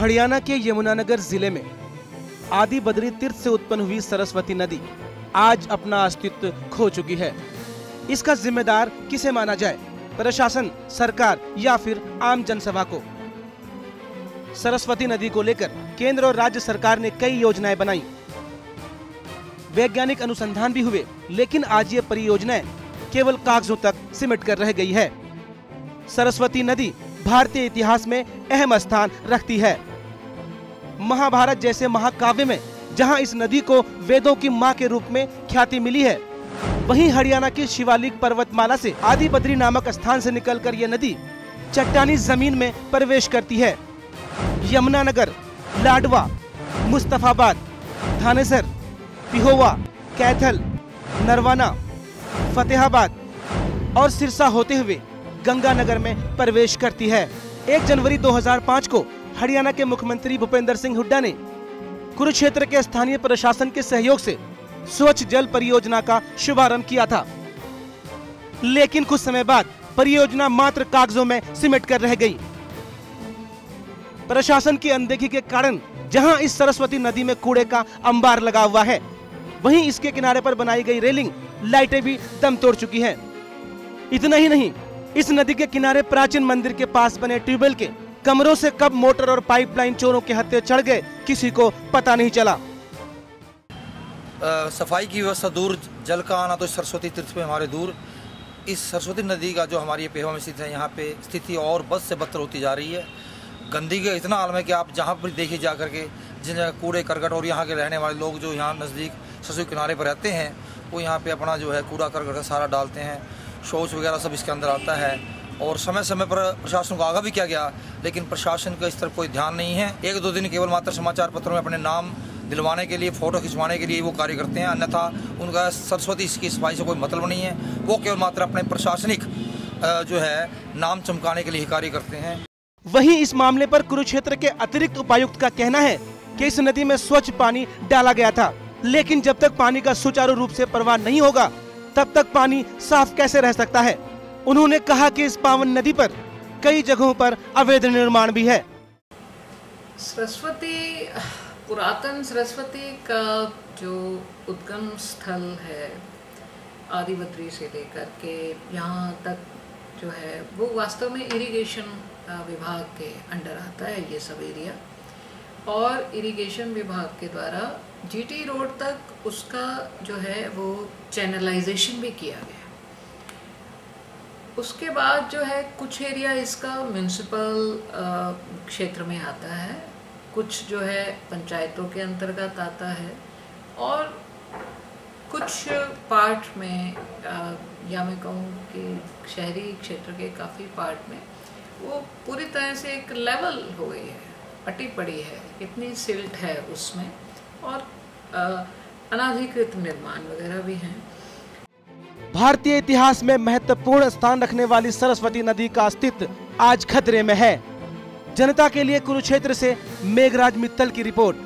हरियाणा के यमुनानगर जिले में आदि बद्री तीर्थ से उत्पन्न हुई सरस्वती नदी आज अपना अस्तित्व खो चुकी है। इसका जिम्मेदार किसे माना जाए, प्रशासन, सरकार या फिर आम जनसभा को? सरस्वती नदी को लेकर केंद्र और राज्य सरकार ने कई योजनाएं बनाई, वैज्ञानिक अनुसंधान भी हुए, लेकिन आज ये परियोजनाएं केवल कागजों तक सिमट कर रह गई है। सरस्वती नदी भारतीय इतिहास में अहम स्थान रखती है। महाभारत जैसे महाकाव्य में जहां इस नदी को वेदों की मां के रूप में ख्याति मिली है, वहीं हरियाणा की शिवालिक पर्वतमाला से आदि बद्री नामक स्थान से निकलकर यह नदी चट्टानी जमीन में प्रवेश करती है। यमुनानगर, लाडवा, मुस्तफाबाद, थानेसर, पिहोवा, कैथल, नरवाना, फतेहाबाद और सिरसा होते हुए गंगानगर में प्रवेश करती है। 1 जनवरी 2005 को हरियाणा के मुख्यमंत्री भूपेंद्र सिंह हुड्डा ने कुरुक्षेत्र के स्थानीय प्रशासन के सहयोग से स्वच्छ जल परियोजना का शुभारंभ किया था, लेकिन कुछ समय बाद परियोजना मात्र कागजों में सिमट कर रह गई। प्रशासन की अनदेखी के कारण जहां इस सरस्वती नदी में कूड़े का अंबार लगा हुआ है, वहीं इसके किनारे पर बनाई गई रेलिंग, लाइटें भी दम तोड़ चुकी हैं। इतना ही नहीं, इस नदी के किनारे प्राचीन मंदिर के पास बने ट्यूबवेल के कमरों से कब मोटर और पाइपलाइन चोरों के हत्थे चढ़ गए, किसी को पता नहीं चला। सफाई की व्यवस्था दूर, जल का आना तो सरस्वती तीर्थ पे हमारे दूर। इस सरस्वती नदी का जो हमारी पेहवा में स्थित है, यहाँ पे स्थिति और बद से बदतर होती जा रही है। गंदगी का इतना आलम है कि आप जहाँ पर देखिए जा करके जिन जगह कूड़े करकट, और यहाँ के रहने वाले लोग जो यहाँ नज़दीक सरस्वती किनारे पर रहते हैं, वो यहाँ पे अपना जो है कूड़ा करकट सारा डालते हैं, शौच वगैरह सब इसके अंदर आता है। और समय समय पर प्रशासन को आगाह भी किया गया, लेकिन प्रशासन का इस तरफ कोई ध्यान नहीं है। 1-2 दिन केवल मात्र समाचार पत्रों में अपने नाम दिलवाने के लिए, फोटो खिंचवाने के लिए वो कार्य करते हैं, अन्यथा उनका सरस्वती की सफाई से कोई मतलब नहीं है। वो केवल मात्र अपने प्रशासनिक जो है नाम चमकाने के लिए कार्य करते हैं। वहीं इस मामले पर कुरुक्षेत्र के अतिरिक्त उपायुक्त का कहना है कि इस नदी में स्वच्छ पानी डाला गया था, लेकिन जब तक पानी का सुचारू रूप से प्रवाह नहीं होगा, तब तक पानी साफ कैसे रह सकता है। उन्होंने कहा कि इस पावन नदी पर कई जगहों पर अवैध निर्माण भी है। सरस्वती, पुरातन सरस्वती का जो उद्गम स्थल है आदि बद्री से लेकर के यहाँ तक जो है, वो वास्तव में इरिगेशन विभाग के अंडर आता है ये सब एरिया, और इरिगेशन विभाग के द्वारा जीटी रोड तक उसका जो है वो चैनलाइजेशन भी किया गया। उसके बाद जो है कुछ एरिया इसका म्यूनिसिपल क्षेत्र में आता है, कुछ जो है पंचायतों के अंतर्गत आता है, और कुछ पार्ट में या मैं कहूँ कि शहरी क्षेत्र के काफ़ी पार्ट में वो पूरी तरह से एक लेवल हो गई है, अटी पड़ी है, इतनी सिल्ट है उसमें, और अनाधिकृत निर्माण वगैरह भी हैं। भारतीय इतिहास में महत्वपूर्ण स्थान रखने वाली सरस्वती नदी का अस्तित्व आज खतरे में है। जनता के लिए कुरुक्षेत्र से मेघराज मित्तल की रिपोर्ट।